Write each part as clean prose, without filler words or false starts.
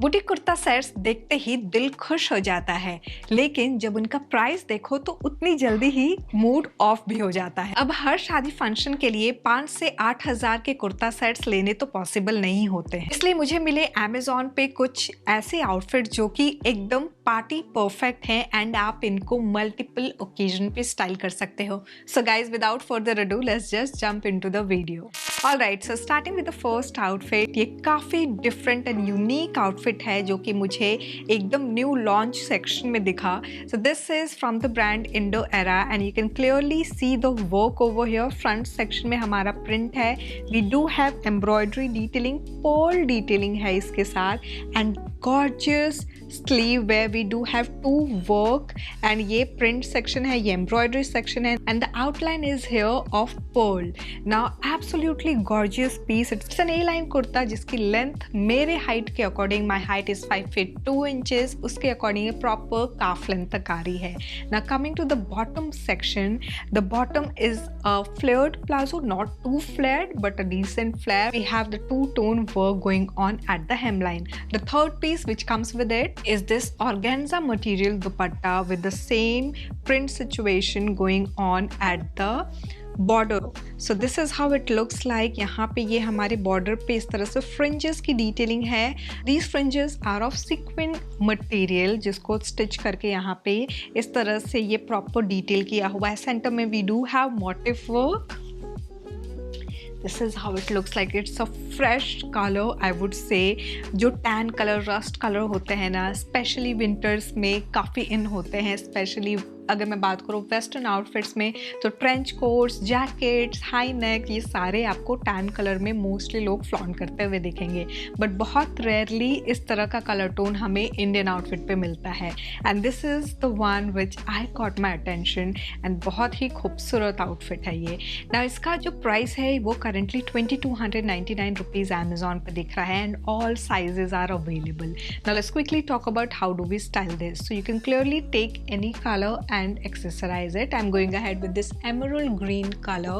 Boutique kurta sets देखते ही दिल खुश हो जाता है, लेकिन जब उनका प्राइस देखो तो उतनी जल्दी ही मूड ऑफ भी हो जाता है। अब हर शादी फंक्शन के लिए 5 से 8 हज़ार के कुर्ता सेट्स लेने तो पॉसिबल नहीं होते हैं। इसलिए मुझे मिले अमेज़ॉन पे कुछ ऐसे आउटफिट जो कि एकदम पार्टी परफेक्ट हैं एंड आप इनको मल्टीपल ओकेजन पे स्टाइल कर सकते हो। So guys, without further ado, let's just jump into the video. Alright, so starting with the first outfit. ये काफ़ी डिफरेंट एंड यूनिक आउटफिट है जो कि मुझे एकदम न्यू लॉन्च सेक्शन में दिखा। So this is from the brand Indo Era and you can clearly see the work over here. Front section में हमारा प्रिंट है, we do have embroidery detailing, pearl detailing है इसके साथ and gorgeous sleeve where we do have to work and ये print section है, ये embroidery section है and the outline is hair of pearl. Now absolutely gorgeous piece. It's an A line kurta जिसकी length मेरे height के according, my height is 5 feet 2 inches, उसके according proper calf length तक आ रही है। Now coming to the bottom section, the bottom is a flared palazzo, not too flared but a decent flare. We have the two-tone work going on at the hemline. The third piece which comes with it is this organza material dupatta with the same print situation going on at the border. So this is how it looks like. यहाँ पे ये हमारे border पे इस तरह से fringes की detailing है. These fringes are of sequin material जिसको stitch करके यहाँ पे इस तरह से ये proper detail किया हुआ है. Center में we do have motif work. This is how it looks like. It's a fresh color, I would say. जो tan color, rust color होते हैं ना, especially winters में काफ़ी in होते हैं, especially अगर मैं बात करूँ वेस्टर्न आउटफिट्स में तो trench quotes, jackets, high neck, ये सारे आपको टैन कलर में मोस्टली लोग फ्लॉन्ट करते हुए दिखेंगे, बट बहुत रेयरली इस तरह का कलर टोन हमें इंडियन आउटफिट पे मिलता है and this is the one which I caught my attention and बहुत ही खूबसूरत आउटफिट है ये। ना इसका जो प्राइस है वो करेंटली 2299 रुपीज़ अमेजॉन पर दिख रहा है and all sizes are available. Now let's quickly talk about how do we style this. So you can clearly take any colour and accessorize it. I'm going ahead with this emerald green color.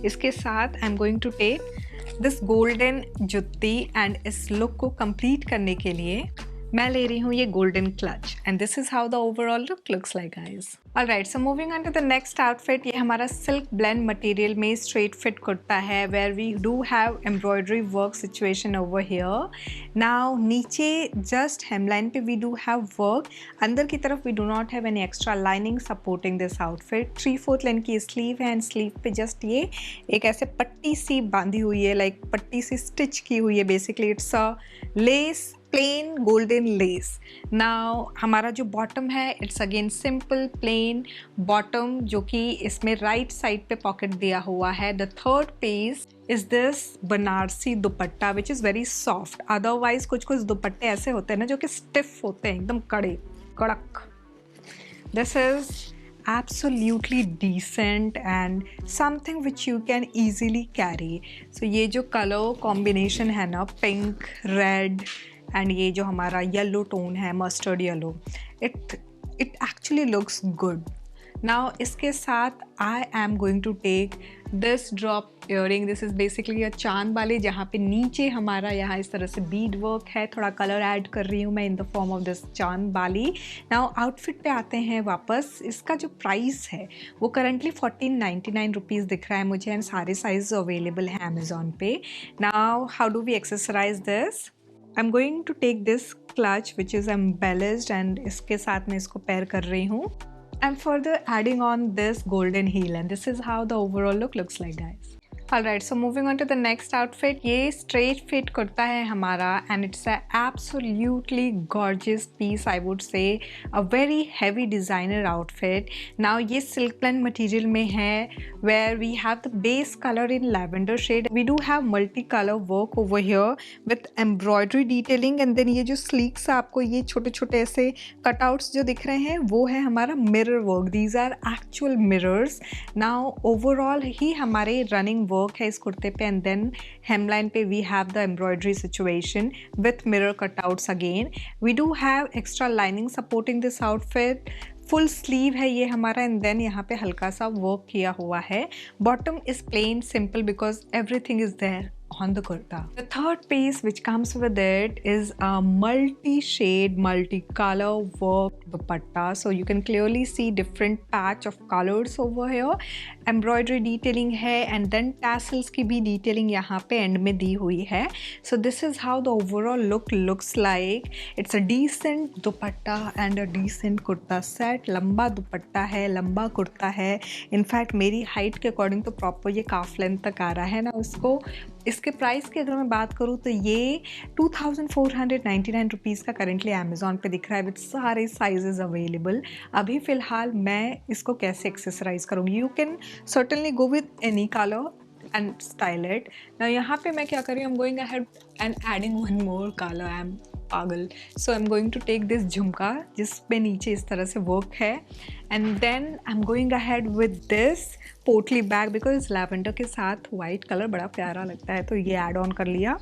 इसके साथ I'm going to take this golden जुत्ती and इस look को complete करने के लिए मैं ले रही हूँ ये golden clutch and this is how the overall look looks like, guys. Alright, so moving on to the next outfit. ये हमारा silk blend material में straight fit कुर्ता है where we do have embroidery work situation over here. Now नीचे just hemline पे we do have work. अंदर की तरफ we do not have any extra lining supporting this outfit. 3/4 length की sleeve है and sleeve पे just ये एक ऐसे पट्टी सी बांधी हुई है, like पट्टी सी stitch की हुई है. Basically it's a lace, plain golden lace. Now हमारा जो बॉटम है it's again simple plain bottom जो कि इसमें राइट साइड पे पॉकेट दिया हुआ है। The third piece is this Banarasi dupatta which is very soft. Otherwise कुछ कुछ दुपट्टे ऐसे होते हैं ना जो कि स्टिफ होते हैं, एकदम कड़े कड़क। This is absolutely decent and something which you can easily carry. So ये जो color combination है ना, pink, red and ये जो हमारा yellow tone है, mustard yellow, it actually looks good. Now इसके साथ I am going to take this drop earring. This is basically a चांद वाले जहाँ पे नीचे हमारा यहाँ इस तरह से बीड वर्क है, थोड़ा कलर ऐड कर रही हूँ मैं in the form of this चांद वाली। नाउ आउटफिट पे आते हैं वापस। इसका जो प्राइस है वो करंटली 1499 रुपीज़ दिख रहा है मुझे एंड सारे साइज अवेलेबल हैं अमेजोन पे। Now how do we accessorize this? I am going to take this clutch which is embellished and इसके साथ मैं इसको पेयर कर रही हूँ। I'm further adding on this golden heel and this is how the overall look looks like, guys. Alright, so moving on to the next outfit. ये straight fit kurta है हमारा and it's a absolutely gorgeous piece, I would say. A very heavy designer outfit. Now ये silk blend material में है where we have the base color in lavender shade. We do have multi-color work over here with embroidery detailing and then ये जो sleeves आपको ये छोटे छोटे ऐसे cutouts जो दिख रहे हैं वो है हमारा mirror work. These are actual mirrors. Now overall ही हमारे running वर्क है इस कुर्ते पे एंड देन हेमलाइन पे we have the embroidery situation with mirror cutouts again. We do have extra lining supporting this outfit. Full sleeve है ये हमारा and then यहाँ पे हल्का सा वर्क किया हुआ है। Bottom is plain simple because everything is there on the kurta. The third piece which comes with it is a multi-shade, multi-color work dupatta. So you can clearly see different patch of colors over here. Embroidery detailing है and then tassels की भी detailing यहाँ पे end में दी हुई है. So this is how the overall look looks like. It's a decent dupatta and a decent kurta set. लंबा दुपट्टा है, लंबा कुर्ता है. इनफैक्ट मेरी हाइट के अकॉर्डिंग तो प्रॉपर ये काफ लेंथ तक आ रहा है ना उसको. इसके प्राइस की अगर मैं बात करूँ तो ये 2499 रुपीज़ का करेंटली अमेज़ॉन पे दिख रहा है विद सारे साइजेस अवेलेबल. अभी फ़िलहाल मैं इसको कैसे एक्सेसराइज करूँगी. You can certainly go with any colour and style it. ना यहाँ पे मैं क्या कर रही हूँ, I am going ahead and adding one more colour. I am पागल. So I am going to take this jhumka जिस पे नीचे इस तरह से वर्क है and then I am going ahead with this potli bag because lavender के साथ वाइट कलर बड़ा प्यारा लगता है तो ये ऐड ऑन कर लिया.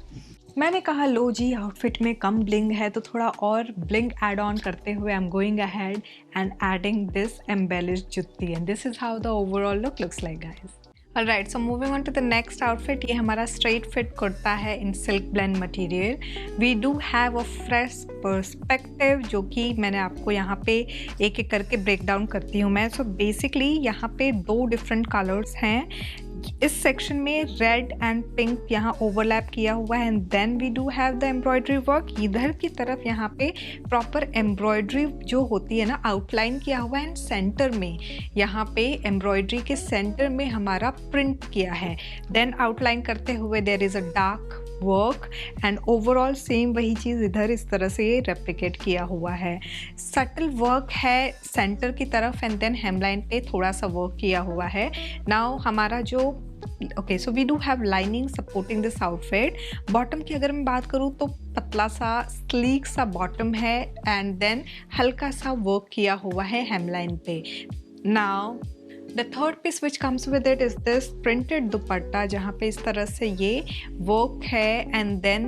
मैंने कहा लो जी आउटफिट में कम ब्लिंग है तो थोड़ा और ब्लिंग ऐड ऑन करते हुए I am going ahead and adding this embellished jutti and this is how the overall look looks like guys. Alright, so moving on to the next outfit. ये हमारा straight fit kurta है in silk blend material. We do have a fresh perspective जो कि मैंने आपको यहाँ पे एक एक करके break down करती हूँ मैं. So basically यहाँ पे दो different colors हैं. इस सेक्शन में रेड एंड पिंक यहाँ ओवरलैप किया हुआ है and then we do have the embroidery work. इधर की तरफ यहाँ पे प्रॉपर एम्ब्रॉयडरी जो होती है ना आउटलाइन किया हुआ है एंड सेंटर में यहाँ पे एम्ब्रॉयडरी के सेंटर में हमारा प्रिंट किया है. देन आउटलाइन करते हुए there is a dark work and overall same वही चीज़ इधर इस तरह से रेप्लिकेट किया हुआ है. सटल वर्क है सेंटर की तरफ एंड देन हेमलाइन पे थोड़ा सा वर्क किया हुआ है. नाउ हमारा जो okay so we do have lining supporting this outfit. Bottom की अगर मैं बात करूँ तो पतला सा स्लीक सा बॉटम है एंड देन हल्का सा वर्क किया हुआ है हेमलाइन पे. Now The third piece which comes with it is this printed दुपट्टा जहाँ पे इस तरह से ये वर्क है एंड देन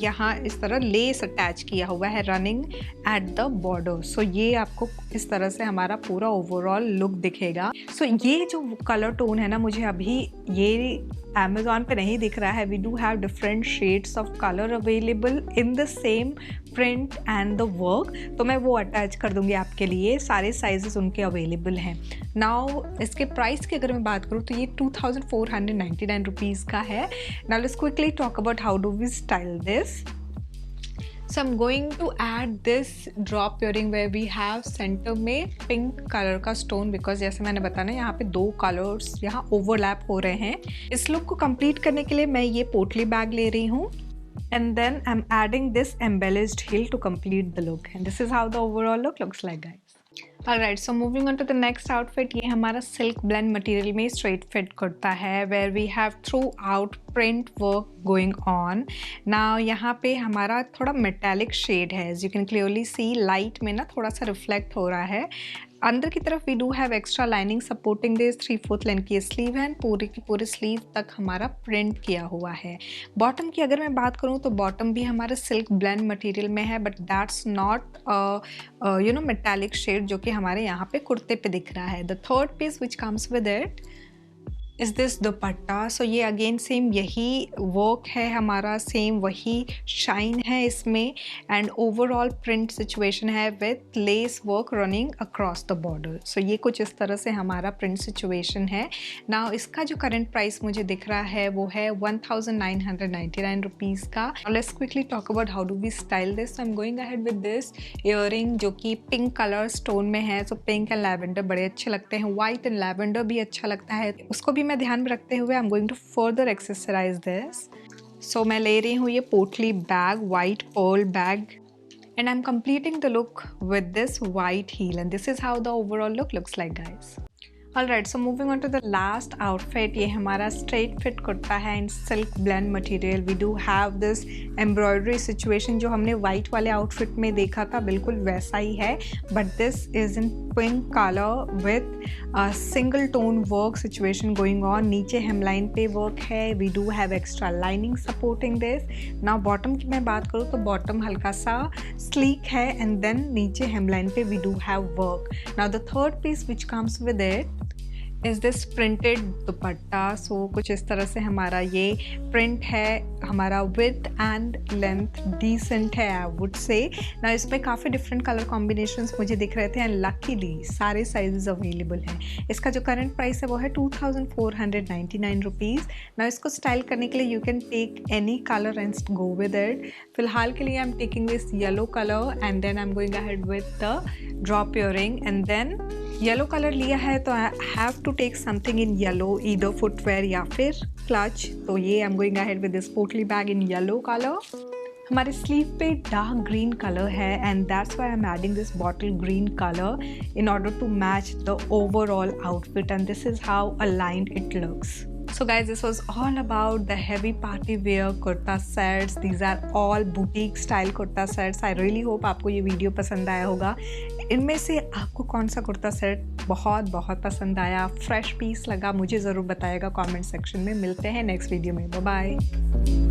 यहाँ इस तरह लेस अटैच किया हुआ है running at the border. So ये आपको इस तरह से हमारा पूरा ओवरऑल लुक दिखेगा. सो ये जो कलर टोन है ना मुझे अभी ये अमेज़ॉन पे नहीं दिख रहा है. We do have different shades of colour available in the same print and the work. तो मैं वो अटैच कर दूंगी आपके लिए. सारे साइजेस उनके अवेलेबल हैं. नाउ इसके प्राइस की अगर मैं बात करूँ तो ये 2499 रुपीज़ का है. Now let's quickly talk about how do we style this. So I'm going to add this drop earring where we have center में पिंक कलर का स्टोन बिकॉज जैसे मैंने बताया यहाँ पे दो कलर्स यहाँ ओवरलैप हो रहे हैं. इस लुक को कंप्लीट करने के लिए मैं ये पोटली बैग ले रही हूँ and then I'm adding this embellished heel to complete the look and this is how the overall look looks like guys. Alright, so moving on to the next outfit. ये हमारा silk blend material में straight fit kurta है where we have throughout print work going on. Now यहाँ पे हमारा थोड़ा metallic shade है. As you can clearly see light में ना थोड़ा सा reflect हो रहा है. अंदर की तरफ we do have extra lining supporting this 3/4 length की स्लीव है. पूरी की पूरी स्लीव तक हमारा प्रिंट किया हुआ है. बॉटम की अगर मैं बात करूँ तो बॉटम भी हमारा सिल्क ब्लेंड मटेरियल में है but that's not you know metallic shade जो कि हमारे यहाँ पे कुर्ते पे दिख रहा है. The third piece which comes with it is this dupatta. So ये अगेन सेम यही वर्क है हमारा, सेम वही शाइन है इसमें एंड ओवरऑल प्रिंट सिचुएशन है with lace work running across the border. So ये कुछ इस तरह से हमारा प्रिंट सिचुएशन है. नाउ इसका जो करंट प्राइस मुझे दिख रहा है वो है 1999 रुपीज़ का. Let's quickly talk about how do we style this. I am going ahead with this earring जो कि पिंक कलर स्टोन में है. सो पिंक एंड लैवेंडर बड़े अच्छे लगते हैं. वाइट एंड लैवेंडर भी अच्छा लगता है. उसको भी मैं ध्यान में रखते हुए I am going to further accessorise this. So मैं ले रही हूँ ये potli bag, white pearl bag and I'm completing the look with this white heel and this is how the overall look looks like guys. Alright, so moving on to the last outfit. ये हमारा straight fit kurta है in silk blend material. We do have this embroidery situation जो हमने white वाले outfit में देखा था बिल्कुल वैसा ही है but this is in pink color with a single tone work situation going on. नीचे hemline पे work है. We do have extra lining supporting this. Now bottom की मैं बात करूँ तो bottom हल्का सा sleek है and then नीचे hemline पे we do have work. Now the third piece which comes with it is this printed dupatta. So कुछ इस तरह से हमारा ये प्रिंट है। हमारा विड्थ एंड लेंथ डिसेंट है, आई वुड से ना। इसमें काफ़ी डिफरेंट कलर कॉम्बिनेशंस मुझे दिख रहे थे एंड लकीली सारे साइजेस अवेलेबल हैं। इसका जो करंट प्राइस है वो है 2499 रुपीज़ ना। इसको स्टाइल करने के लिए you can take any colour and go with it. फिलहाल के लिए I am taking this yellow colour and then I am going ahead with the drop earring. And then yellow colour लिया है तो I have to take something in yellow, either footwear या फिर clutch. तो ये I am going ahead with this potli bag in yellow colour. हमारे sleeve पे dark green colour है and that's why I am adding this bottle green colour in order to match the overall outfit and this is how aligned it looks. So guys, this was all about the heavy party wear kurta sets. These are all boutique style kurta sets. I really hope आपको ये video पसंद आया होगा. इनमें से आपको कौन सा कुर्ता सेट बहुत बहुत पसंद आया, फ्रेश पीस लगा, मुझे ज़रूर बताइएगा कमेंट सेक्शन में. मिलते हैं नेक्स्ट वीडियो में. Bye bye.